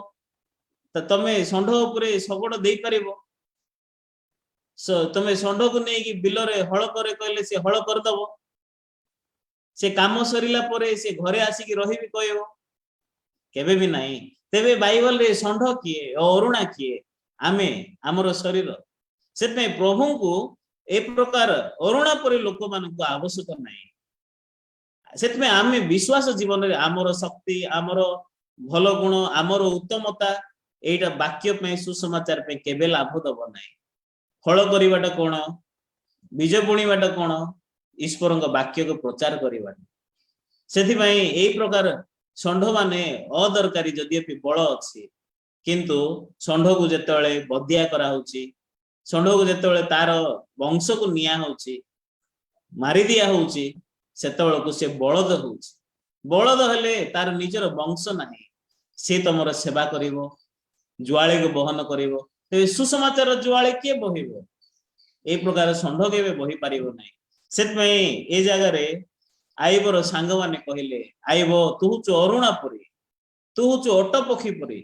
त तमे संढ ऊपर सगड देई परिबो तमे संढ को नै की बिल रे हळ करे कहले से हळ कर दबो से काम सरिला परे से घरे आसी की रहिबी कहबो केबे भी नाही तेबे बाइबल रे संढ किए अरुणा किए आमे हमरो शरीर सेते प्रभु को ए प्रकार अरुणा परि लोक मान को आवश्यक नाही सेते आमे विश्वास जीवन रे हमरो शक्ति हमरो भलो गुण हमरो उत्तमता एटा वाक्य पे सुसमाचार पे केबे लाभ दबो नाही फळ करिवाटा कोन बीज बुणीवाटा कोन ईश्वरଙ୍କ वाक्य को प्रचार करिवाटा सेथि पई एई प्रकार षंढ माने अदरकारी जदि पे बळ अछि किंतु षंढ को जेतेले बदिया करा होछि षंढ को जेतेले तार वंश को निया होछि मारि दिया होछि सेतेले को से बळद होछि बळद हेले तार निजर वंश नाही से तमरो सेवा करिवो ज्वाळे को बहन करिवो ते सुसमाचार ज्वाळे के बहिबो ए प्रकार षंढ केबे बहि पारिबो नाही सेत पई ए जगह रे आइबोर सांग माने कहिले आइबो तू च अरुणा परी तू च ओट पखी परी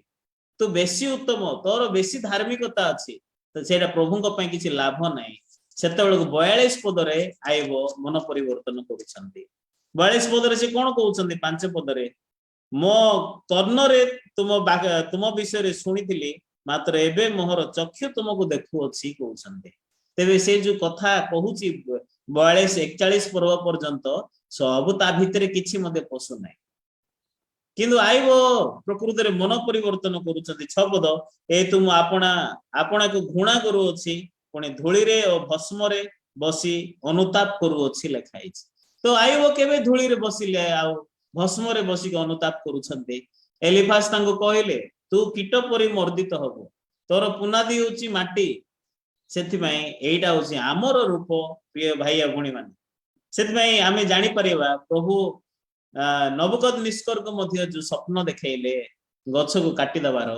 तू बेसी उत्तम तोर बेसी धार्मिकता अछि त सेटा प्रभु को पई किछि लाभ नाही सेतेबेले 42 पद रे आइबो मन परिवर्तन करिसंती 42 पद रे से कोन कहउछंती 5 पद रे मो कर्ण रे तुम विषय रे सुनिथिली मात्र एबे मोहर चक्षु तुमको देखु अछि कहउछंती तेबे से जो कथा कहूची 42 41 पर्व पर्यंत सब ता भितरे किछि मते पसु नाही किंतु आइबो प्रकृति रे मन परिवर्तन करूछंती 6 पद ए तुम आपणा को घृणा करू अछि पुणी धूली रे और भस्म रे बसी अनुताप करू अछि लिखाई तो आइबो केबे धूली रे बसिले आ भस्म रे बसी अनुताप करूछंती एलिफास तांको कहले तू कीट परि मर्दित हबो तोर पुनादी होची माटी सेथि पई एटा होची हमर रूप प्रिय भाई भणी माने सेथि पई आमे जानि परिबा प्रभु नबुकदनेस्सर को मध्य जो स्वप्न देखेले गछ को काटी दबार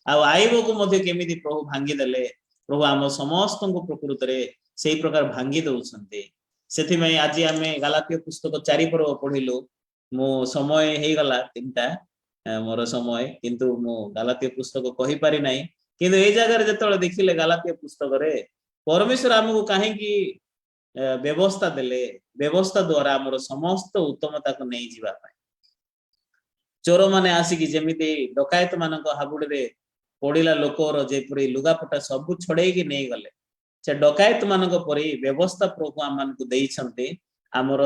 आ आइबो को मध्य केमिति प्रभु भांगी देले प्रभु आम समस्त को प्रकृति रे सेही प्रकार भांगी दउछंती सेथि पई आज आमे गलातीय पुस्तक 4 पर्व पढिलु मो समय हे गला तीनटा मोर समय किंतु मो गलातीय पुस्तक कहि पारि नाही किंतु ए जगह रे जतले देखिले गलातीय पुस्तक रे परमेश्वर हमको काहे की व्यवस्था देले व्यवस्था द्वारा हमर समस्त उत्तमता को नै जीवा पाए चोर माने आसी की जेमिति डकायत मानक हाबुड़ रे पड़िला लोकर जेपरि लुगापटा सब छड़े की नै गले से डकायत मानक परि व्यवस्था प्रभु हम मानक देई छंते हमर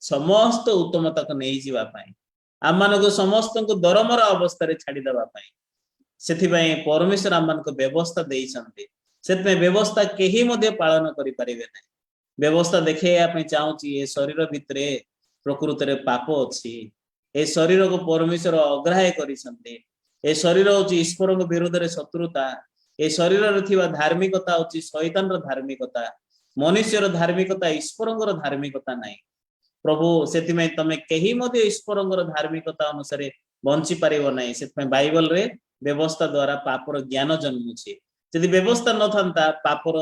समस्त उत्तमता को नै जीवा पाए हम मानक समस्त को दरमर अवस्था रे छाडी दबा पाए सेथि पई परमेश्वर हम मानक व्यवस्था देई छंते ସେଥିପାଇଁ ବ୍ୟବସ୍ଥା କେହି ମଧ୍ୟ ପାଳନ କରିପାରିବେ ନାହିଁ। ବ୍ୟବସ୍ଥା ଦେଖେଇବା ପାଇଁ ଚାହୁଁଛି ଏ ଶରୀର ଭିତରେ ପ୍ରକୃତରେ ପାପ ଅଛି। ଏ ଶରୀରକୁ ପରମେଶ୍ୱର ଅଗ୍ରାହ୍ୟ କରିଛନ୍ତି। ଏ ଶରୀର ହଉଛି ଈଶ୍ୱରଙ୍କ ବିରୁଦ୍ଧରେ ଶତ୍ରୁତା। ଏ ଶରୀରରେ ଥିବା ଧାର୍ମିକତା ହଉଛି ଶୈତାନର ଧାର୍ମିକତା। ମନୁଷ୍ୟର ଧାର୍ମିକତା ଈଶ୍ୱରଙ୍କର ଧାର୍ମିକତା ନାହିଁ। ପ୍ରଭୁ ସେଥିପାଇଁ ତମେ କେହି ମଧ୍ୟ ଈଶ୍ୱରଙ୍କର ଧାର୍ମିକତା ଅନୁସାରେ ବଞ୍ଚି ପାରିବ ନାହିଁ। ସେଥିପାଇଁ ବାଇବଲରେ ବ୍ୟବସ୍ଥା ଦ୍ୱାରା ପାପର ଜ୍ଞାନ ଜନ୍ମୁଛି। ଯଦି ବ୍ୟବସ୍ଥା ନଥାନ୍ତା ପାପର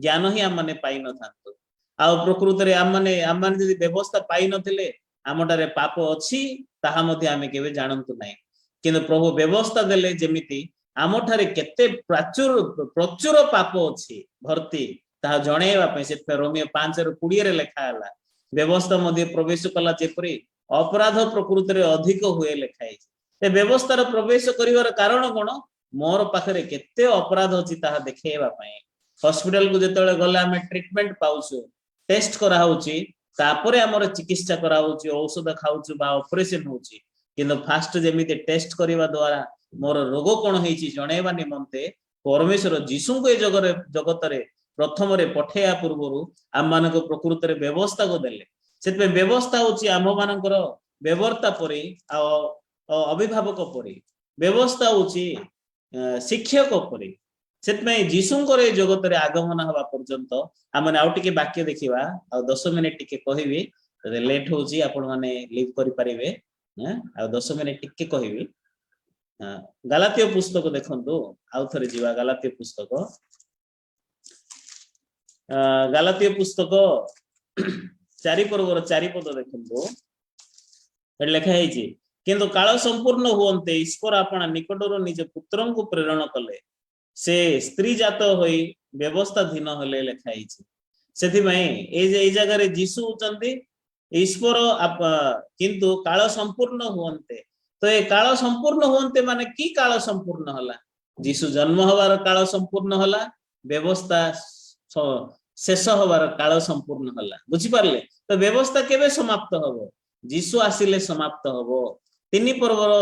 ଜ୍ଞାନ ହିଁ ଆମମାନେ ପାଇନଥାନ୍ତୁ। ଆଉ ପ୍ରକୃତରେ ଆମମାନେ ଯଦି ବ୍ୟବସ୍ଥା ପାଇନଥିଲେ ଆମଠାରେ ପାପ ଅଛି ତାହା ମଧ୍ୟ ଆମେ କେବେ ଜାଣନ୍ତୁ ନାହିଁ। କିନ୍ତୁ ପ୍ରଭୁ ବ୍ୟବସ୍ଥା ଦେଲେ ଯେମିତି ଆମଠାରେ କେତେ ପ୍ରଚୁର ପାପ ଅଛି ଭର୍ତ୍ତି ତାହା ଜଣେଇବା ପାଇଁ। ସେଥିପାଇଁ ରୋମିଓ 5:20 ଲେଖା ହେଲା ବ୍ୟବସ୍ଥା ମଧ୍ୟ ପ୍ରବେଶ କଲା ଯେପରି ଅପରାଧ ପ୍ରକୃତରେ ଅଧିକ ହୁଏ ଲେଖା ହେଇଛି। ଏ ବ୍ୟବସ୍ଥାର ପ୍ରବେଶ କରିବାର କାରଣ କଣ? ମୋର ପାଖରେ କେତେ ଅପରାଧ ଅଛି ତାହା ଦେଖେଇବା ପାଇଁ। ହସ୍ପିଟାଲକୁ ଯେତେବେଳେ ଗଲେ ଆମେ ଟ୍ରିଟମେଣ୍ଟ ପାଉଛୁ, ଟେଷ୍ଟ କରାହଉଛି, ତାପରେ ଆମର ଚିକିତ୍ସା କରାହଉଛି, ଔଷଧ ଖାଉଛୁ ବା ଅପରେସନ ହଉଛି। କିନ୍ତୁ ଫାଷ୍ଟ ଯେମିତି ଟେଷ୍ଟ କରିବା ଦ୍ୱାରା ମୋର ରୋଗ କଣ ହେଇଛି ଜଣେଇବା ନିମନ୍ତେ ପରମେଶ୍ୱର ଯୀଶୁଙ୍କୁ ଏ ଜଗତରେ ପ୍ରଥମରେ ପଠେଇବା ପୂର୍ବରୁ ଆମମାନଙ୍କୁ ପ୍ରକୃତରେ ବ୍ୟବସ୍ଥାକୁ ଦେଲେ। ସେଥିପାଇଁ ବ୍ୟବସ୍ଥା ହଉଛି ଆମମାନଙ୍କର ବ୍ୟବର୍ତ୍ତା ପରି ଆଉ ଅଭିଭାବକ ପରି। ବ୍ୟବସ୍ଥା ହଉଛି ଶିକ୍ଷକ ପରି। ସେଥିପାଇଁ ଯୀଶୁଙ୍କର ଏ ଜଗତରେ ଆଗମନ ହେବା ପର୍ଯ୍ୟନ୍ତ ଆମେ ଆଉ ଟିକେ ବାକ୍ୟ ଦେଖିବା। ଆଉ 10 ମିନିଟ ଟିକେ କହିବି, ଲେଟ୍ ହଉଛି ଆପଣ ମାନେ ଲିଭ୍ କରିପାରିବେ। ଆଉ 10 ମିନିଟ ଟିକେ କହିବି। ଗାଲାତୀୟ ପୁସ୍ତକ ଦେଖନ୍ତୁ, ଆଉ ଥରେ ଯିବା ଗାଲାତୀୟ ପୁସ୍ତକ। ଗାଲାତୀୟ ପୁସ୍ତକ 4 ପର୍ବର 4 ପଦ ଦେଖନ୍ତୁ। ଏଠି ଲେଖା ହେଇଛି, କିନ୍ତୁ କାଳ ସମ୍ପୂର୍ଣ୍ଣ ହୁଅନ୍ତେ ଈଶ୍ୱର ଆପଣା ନିକଟରୁ ନିଜ ପୁତ୍ରଙ୍କୁ ପ୍ରେରଣ କଲେ, ସେ ସ୍ତ୍ରୀ ଜାତ ହୋଇ ବ୍ୟବସ୍ଥାଧୀନ ହେଲେ ଲେଖା ହେଇଛି। ସେଥିପାଇଁ ଏଇ ଜାଗାରେ ଯୀଶୁ ହଉଛନ୍ତି ଈଶ୍ୱର, କିନ୍ତୁ କାଳ ସମ୍ପୂର୍ଣ୍ଣ ହୁଅନ୍ତେ। ତ ଏ କାଳ ସମ୍ପୂର୍ଣ୍ଣ ହୁଅନ୍ତେ ମାନେ କି କାଳ ସମ୍ପୂର୍ଣ୍ଣ ହେଲା? ଯୀଶୁ ଜନ୍ମ ହବାର କାଳ ସମ୍ପୂର୍ଣ୍ଣ ହେଲା, ବ୍ୟବସ୍ଥା ଶେଷ ହବାର କାଳ ସମ୍ପୂର୍ଣ୍ଣ ହେଲା। ବୁଝିପାରିଲେ? ତ ବ୍ୟବସ୍ଥା କେବେ ସମାପ୍ତ ହବ? ଯୀଶୁ ଆସିଲେ ସମାପ୍ତ ହବ। 3 ପର୍ବର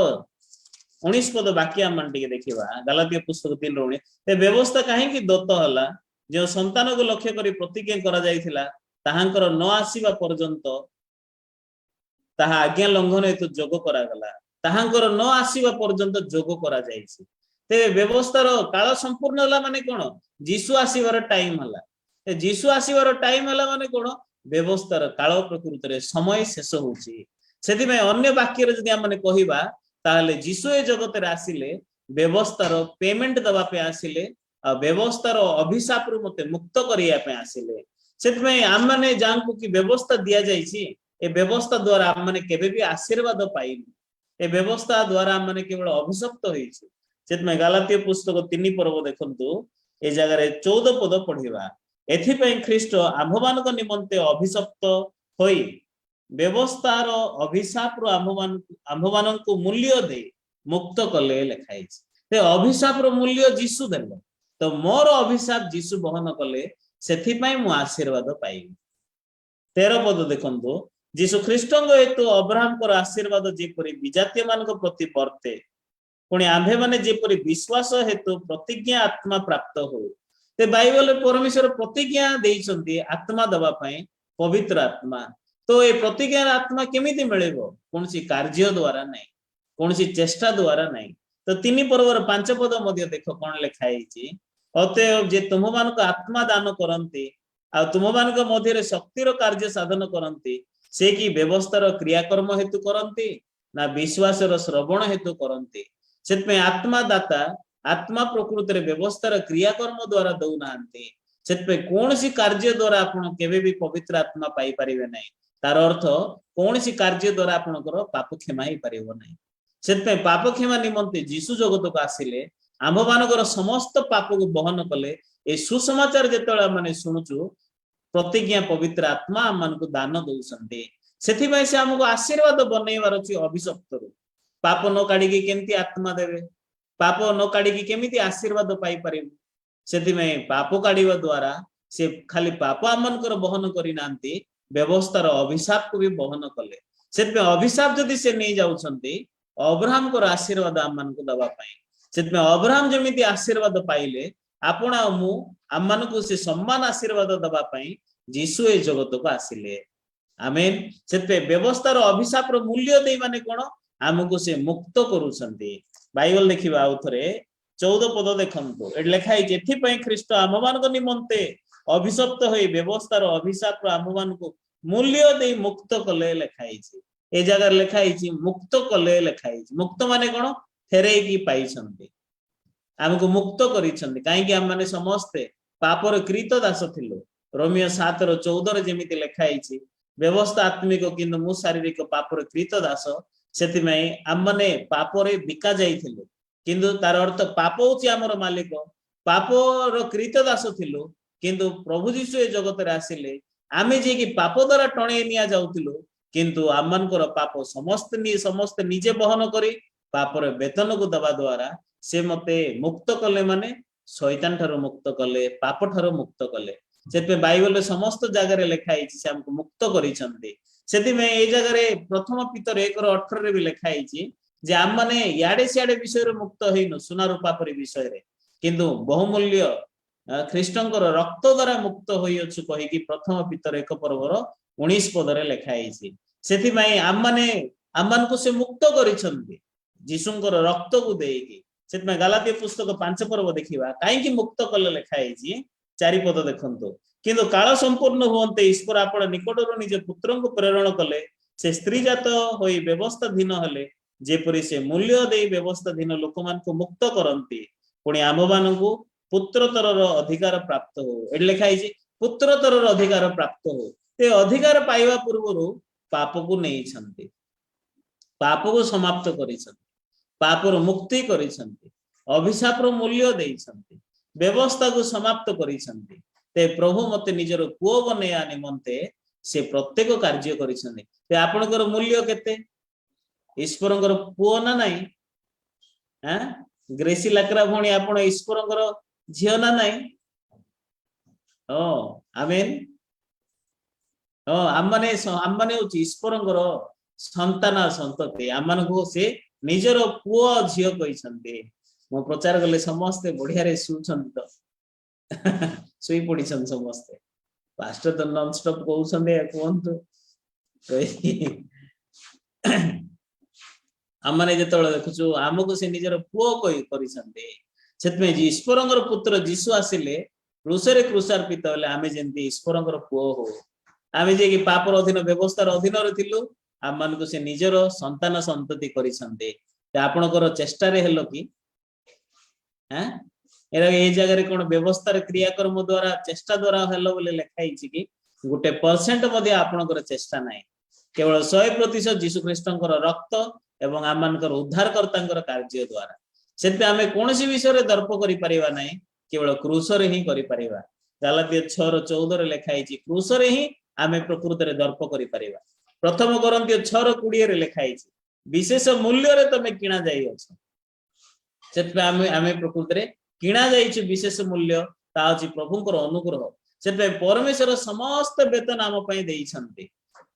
19 ପଦ ବାକ୍ୟ ଆମେ ଟିକେ ଦେଖିବା। ଗାଲାତୀୟ ପୁସ୍ତକ 3:19। ଏ ବ୍ୟବସ୍ଥା କାହିଁକି ଦତ୍ତ ହେଲା? ଯେଉଁ ସନ୍ତାନକୁ ଲକ୍ଷ୍ୟ କରି ପ୍ରତିଜ୍ଞା କରାଯାଇଥିଲା ତାହାଙ୍କର ନ ଆସିବା ପର୍ଯ୍ୟନ୍ତ ତାହା ଆଜ୍ଞା ଲଙ୍ଘନ ହେତୁ ଯୋଗ କରାଗଲା। ତାହାଙ୍କର ନ ଆସିବା ପର୍ଯ୍ୟନ୍ତ ଯୋଗ କରାଯାଇଛି। ତେବେ ବ୍ୟବସ୍ଥାର କାଳ ସମ୍ପୂର୍ଣ୍ଣ ହେଲା ମାନେ କଣ? ଯୀଶୁ ଆସିବାର ଟାଇମ ହେଲା। ଯୀଶୁ ଆସିବାର ଟାଇମ ହେଲା ମାନେ କଣ? ବ୍ୟବସ୍ଥାର କାଳ ପ୍ରକୃତରେ ସମୟ ଶେଷ ହଉଛି। ସେଥିପାଇଁ ଅନ୍ୟ ବାକ୍ୟରେ ଯଦି ଆମେ କହିବା ତାହେଲେ ଯୀଶୁ ଏ ଜଗତରେ ଆସିଲେ ବ୍ୟବସ୍ଥାର ପେମେଣ୍ଟ ଦେବା ପାଇଁ ଆସିଲେ, ଆଉ ବ୍ୟବସ୍ଥାର ଅଭିଶାପରୁ ମତେ ମୁକ୍ତ କରିବା ପାଇଁ ଆସିଲେ। ସେଥିପାଇଁ ଆମମାନେ ଯାହାଙ୍କୁ କି ବ୍ୟବସ୍ଥା ଦିଆଯାଇଛି, ଏ ବ୍ୟବସ୍ଥା ଦ୍ୱାରା ଆମମାନେ କେବେ ବି ଆଶୀର୍ବାଦ ପାଇନୁ। ଏ ବ୍ୟବସ୍ଥା ଦ୍ୱାରା ଆମମାନେ କେବଳ ଅଭିଶପ୍ତ ହେଇଛୁ। ସେଥିପାଇଁ ଗାଲାତୀୟ ପୁସ୍ତକ 3 ପର୍ବ ଦେଖନ୍ତୁ, ଏ ଜାଗାରେ 14 ପଦ ପଢିବା। ଏଥିପାଇଁ ଖ୍ରୀଷ୍ଟ ଆମ୍ଭମାନଙ୍କ ନିମନ୍ତେ ଅଭିଶପ୍ତ ହୋଇ ବ୍ୟବସ୍ଥାର ଅଭିଶାପରୁ ଆମ୍ଭମାନଙ୍କୁ ମୂଲ୍ୟ ଦେଇ ମୁକ୍ତ କଲେ ଲେଖା ହେଇଛି। ସେ ଅଭିଶାପର ମୂଲ୍ୟ ଯୀଶୁ ଦେଲେ। ତ ମୋର ଅଭିଶାପ ଯୀଶୁ ବହନ କଲେ, ସେଥିପାଇଁ ମୁଁ ଆଶୀର୍ବାଦ ପାଇବି। 13 ପଦ ଦେଖନ୍ତୁ, ଯୀଶୁ ଖ୍ରୀଷ୍ଟଙ୍କ ହେତୁ ଅବ୍ରାହମଙ୍କର ଆଶୀର୍ବାଦ ଯେପରି ବିଜାତୀୟ ମାନଙ୍କ ପ୍ରତି ବର୍ତ୍ତେ, ପୁଣି ଆମ୍ଭେମାନେ ଯେପରି ବିଶ୍ୱାସ ହେତୁ ପ୍ରତିଜ୍ଞା ଆତ୍ମା ପ୍ରାପ୍ତ ହଉ। ते बाइबल परमेश्वर प्रतिज्ञा देइछन्ती आत्मा दबा पई, पवित्र आत्मा। तो ए प्रतिज्ञा आत्मा केमिति मिलेबो? कोनसी कार्य द्वारा नहीं, कोनसी चेष्टा द्वारा नहीं। तो 3 पर्वर 5 पद मध्ये देखो कोन लिखा हैछि, अतएव जे तुममानक आत्मा दान करन्ती आ तुममानक मध्य रे शक्तिर कार्य साधन करन्ती, से कि व्यवस्थार क्रियाकर्म हेतु करन्ती ना विश्वासर श्रवण हेतु करन्ती। सेतमे आत्मा दाता आत्मा प्रकृति व्यवस्थार क्रियाकर्म द्वारा दौ नांती। सेतपे कोनसी कार्य द्वारा आपण केबे भी पवित्र आत्मा पाई परिबे नै। तार अर्थ कोनसी कार्य द्वारा आपणकर पाप क्षमा ही परिबो नै। सेतपे पाप क्षमा निमंते यीशु जगत को आसिले, आम मानकर समस्त पाप को बहन कले। ए सुसमाचार जेतळे माने सुनुचु, प्रतिज्ञा पवित्र आत्मा आम मानको दान दउसंते। सेथि पय से हमको आशीर्वाद बनेइबार अछि अभिशप्तरु। पाप न काढी के केमती आत्मा देबे, पाप न काढी के केमिति आशीर्वाद पाई परिबो। सेथि में पाप काढिबा द्वारा से खाली पाप आम मानकर बहन करि नांती, व्यवस्थार अभिशाप को भी बहन कले। सेथि में अभिशाप जदि से नै जाउछंती, अब्राहम को आशीर्वाद आम मानको दबा पई। सेथि में अब्राहम जेमिति आशीर्वाद पाइले, आपण आ मु आम मानकु से सम्मान आशीर्वाद दबा पई यीशु ए जगत को आसिले आमेन सेते व्यवस्थार अभिशाप रो मूल्य देई माने कोन हमकु से मुक्त करूछंती बाइबल देखिबा आउ थरे 14 पद देखंतु ए लेखाई जेथि पई ख्रीष्ट आम मानक निमंते अभिशप्त होई व्यवस्थार अभिशाप आम मानकु मूल्य देई मुक्त कले लेखाई छी ए जगह लेखाई छी मुक्त कले लेखाई छी मुक्त माने कोन फेरै की पाइछंती हमकु मुक्त करिछंती काहे कि हम माने समस्ते पापर कृत दास थिलु रोमियो 7 रो 14 रे जेमिति लेखाई छी व्यवस्था आत्मिक किंतु मु शारीरिक पापर कृत दास सेति में हम माने पापरे बिका जाइथिलु किंतु तार अर्थ पाप होची हमर मालिक पापर कृत दास थिलु किंतु प्रभु यीशु ए जगत रे आसिले आमे जे कि पाप द्वारा टणे निया जाउथिलु किंतु आमनकर पाप समस्त निजे बहन करी पापर वेतन को दबा द्वारा से मते मुक्त कले माने शैतान ठारो मुक्त कले पाप ठारो मुक्त कले सेते बाइबल रे समस्त जगह रे लिखाई छी हमको मुक्त करिसंती सेति में ए जगह रे प्रथम पीतर 1:18 रे भी लिखाई छी जे हम माने याडे सियाडे विषय रे मुक्त होइनो सुना रूपा परि विषय रे किंतु बहुमूल्य ख्रीष्टंकर रक्त द्वारा मुक्त होई अछि कहि कि प्रथम पीतर 1 पर्वर 19 पद रे लिखाई छी सेति में हम मान को से मुक्त करिसंती यीशुंकर रक्त को देकी सेति में गलातिया पुस्तक 5 पर्व देखिबा काहे कि मुक्त कले लिखाई छी 4 पद देखंतो किंतु काल संपूर्ण होते ईश्वर आपण निकटरो निज पुत्र को प्रेरण कले से स्त्री जात होई व्यवस्था धीन हले जेपरि से मूल्य देई व्यवस्था धीन लोक मान को मुक्त करंती पुणी आम मान को पुत्रतर अधिकार प्राप्त हो एड लिखाई छी पुत्रतर अधिकार प्राप्त हो ते अधिकार पाइबा पूर्वरु पाप को नहीं छंती पाप को समाप्त करिसंती पापर मुक्ति करिसंती अभिशाप रो मूल्य देइसंती व्यवस्था को समाप्त करिसंती ते प्रभु मते निजर पुओ बनेया निमंते से प्रत्येक कार्य करिसंती ते आपनकर मूल्य केते ईश्वरंकर पुओ ना नाही हैं ग्रेसी लाकरा भणी आपण ईश्वरंकर झियो ना नाही ओ आमेन ओ आम्माने होची ईश्वरंकर संतान संतति आमन को से निजर पुओ झियो कहिसंती मो प्रचार गले समस्त बढ़िया रे सुछंत सुई पडिसन समस्त पास्टर तो नॉन स्टॉप कहउसंदे कोंतु हमने जेतळ देखुछु हमको से निजर पुओ कहि करिसंदे सेतमे ईश्वरंकर पुत्र यीशु आसिले क्रूसरे क्रूसार्पित होले आमे जेंती ईश्वरंकर पुओ हो आमे जे कि पापर अधीन व्यवस्थार अधीन रे थिलु आमन को से निजर संतान संतति करिसंदे ते आपनकर चेष्टा रे हेलो कि हैं एरा ए जगह रे कोन व्यवस्था रे क्रियाकर्म द्वारा चेष्टा द्वारा हेलो बोले लिखाई छी कि गुटे परसेंट मध्ये आपनकर चेष्टा नाही केवल 100% यीशु ख्रीष्टंकर रक्त एवं आमनकर उद्धारकर्तांकर कार्य द्वारा सेते आमे कोनसी विषय रे दर्प करि परिबा नाही केवल क्रूस रे ही करि परिबा गलातिया 6:14 रे लिखाई छी क्रूस रे ही आमे प्रकृति रे दर्प करि परिबा प्रथम कोरिन्थियो 6:20 रे लिखाई छी विशेष मूल्य रे तमे किना जाई अछि सेते आमे प्रकृति रे किना जाई छी विशेष मूल्य ता अछि प्रभुंकर अनुग्रह सेते परमेश्वर समस्त वेतन आम पई देई छन्ते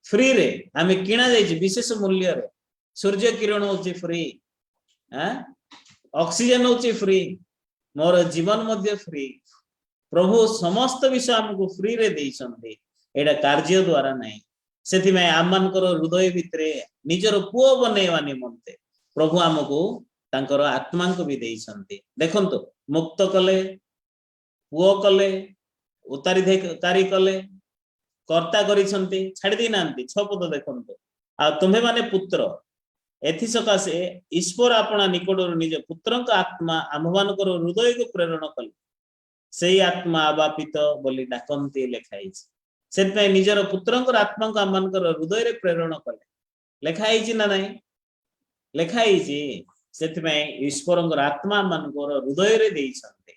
फ्री रे आमे किना जाई छी विशेष मूल्य रे सूर्य किरण होची फ्री हैं ऑक्सीजन होची फ्री मोर जीवन मध्य फ्री प्रभु समस्त विषय हमको फ्री रे देई छन्ते एडा कार्य द्वारा नाही सेति में आमनकर हृदय भितरे निजर पुओ बनेवा निमंते प्रभु हमको तांकर आत्मा को भी देई छन्ते देखंतो मुक्त कले पुओ कले उतारी कारी कले कर्ता करी छन्ते छाडी दै नांती 6 पद देखंतो आ तुम्हे माने पुत्र एथि सकासे ईश्वर आपना निकटरो निज पुत्रक आत्मा आमवानकर हृदय को प्रेरण कले सेई आत्मा आबापित बोली डाकंती लेखाई सेतपे निजर पुत्रंकर आत्मा को आमवानकर हृदय रे प्रेरण कले लेखाई छि ना नाही लेखाई छि सेतपे ईश्वरंकर आत्मा मानकर हृदय रे देई छन्ते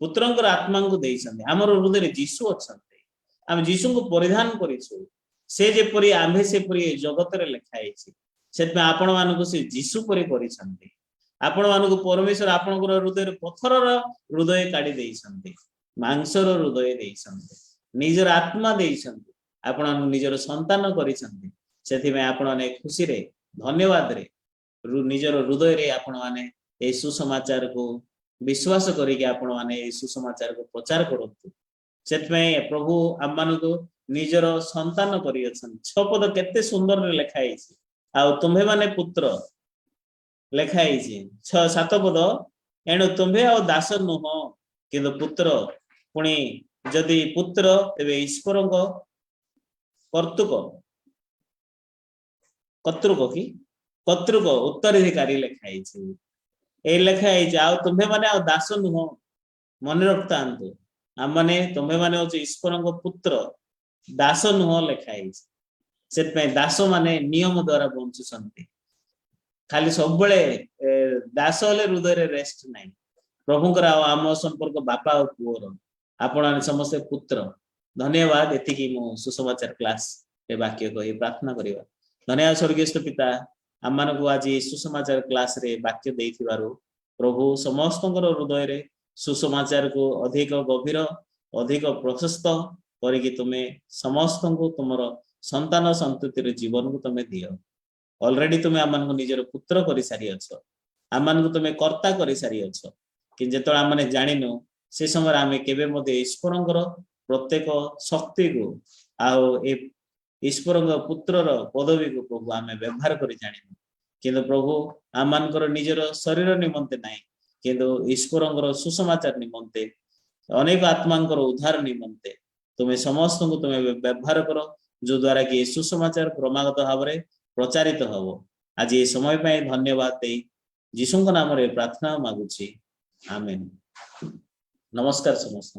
पुत्रंकर आत्मा को देई छन्ते हमर हृदय रे यीशु अछन्ते हम यीशु को परिधान करिछु से जे परि आम्भे से परि जगत रे लेखाई छि सेतपे आपण मानको से यीशु परि करिसन्ते आपण मानको परमेश्वर आपणकर हृदय रे पत्थरर हृदय काढी देई छन्ते मांसर हृदय देई छन्ते निजर आत्मा देई छन्ते आपण निजर संतान करिसन्ते सेति में आपण ने खुशी रे धन्यवाद रे निजर हृदय रे आपण माने ए सुसमाचार को विश्वास करिके आपण माने सुसमाचार को प्रचार करतु सेतमे प्रभु आम मानकु निजर संतान करी अछन छ पद केते सुंदर रे लेखा आइछि आ तुम्हे माने पुत्र लेखा आइछि 6-7 पद एणु तुम्हे आ दास नुह किंतु पुत्र पुणी जदि पुत्र तेबे ईश्वर को कर्तुक कतृक कि कतृक उत्तराधिकारी लेखा आइछि ए लेखा आइछि आ तुम्हे माने आ दास नुह मन रखतांतु आम माने तुम्हे माने होछि ईश्वर को पुत्र दास नुह लेखा आइछि सेतमे दास माने नियम द्वारा बंचुसंती खाली सब बेले दास होले हृदय रे रेस्ट नाही प्रभुकर आम संपर्क बापा और पुअर आपण समस्त पुत्र धन्यवाद एतिकी मो सुसमाचार क्लास ए वाक्य कहि प्रार्थना करिवा धन्यवाद स्वर्गीय पिता आम मानकु आज सुसमाचार क्लास रे वाक्य देइथिबारु प्रभु समस्त हृदय रे सुसमाचार को अधिक गभीर अधिक प्रशस्त करिकि तुमे समस्त को तुमर संतान संततिर जीवन को तुमे दियो ऑलरेडी तुमे आम मानकु निजर पुत्र करि सारी अछो आम मानकु तुमे कर्ता करि सारी अछो कि जेतळ आम माने जानिनु से समय आमे केबे मध्ये ईश्वरंकर प्रत्येक शक्ति को आउ ए ईश्वरंग पुत्रर पदवी को प्रभु आमे व्यवहार करि जानिनु किंतु प्रभु आम मानकर निजर शरीर निमंते नाही किंतु ईश्वरंकर सुसमाचार निमंते अनेक आत्मांकर उद्धार निमंते तुमे समस्त को तुमे व्यवहार करो जो द्वारा कि सुसमाचार क्रमागत भाव में प्रचारित हबो आज ये समय पे धन्यवाद दे यीशु नाम रे प्रार्थना मागुछि आमेन नमस्कार समस्त।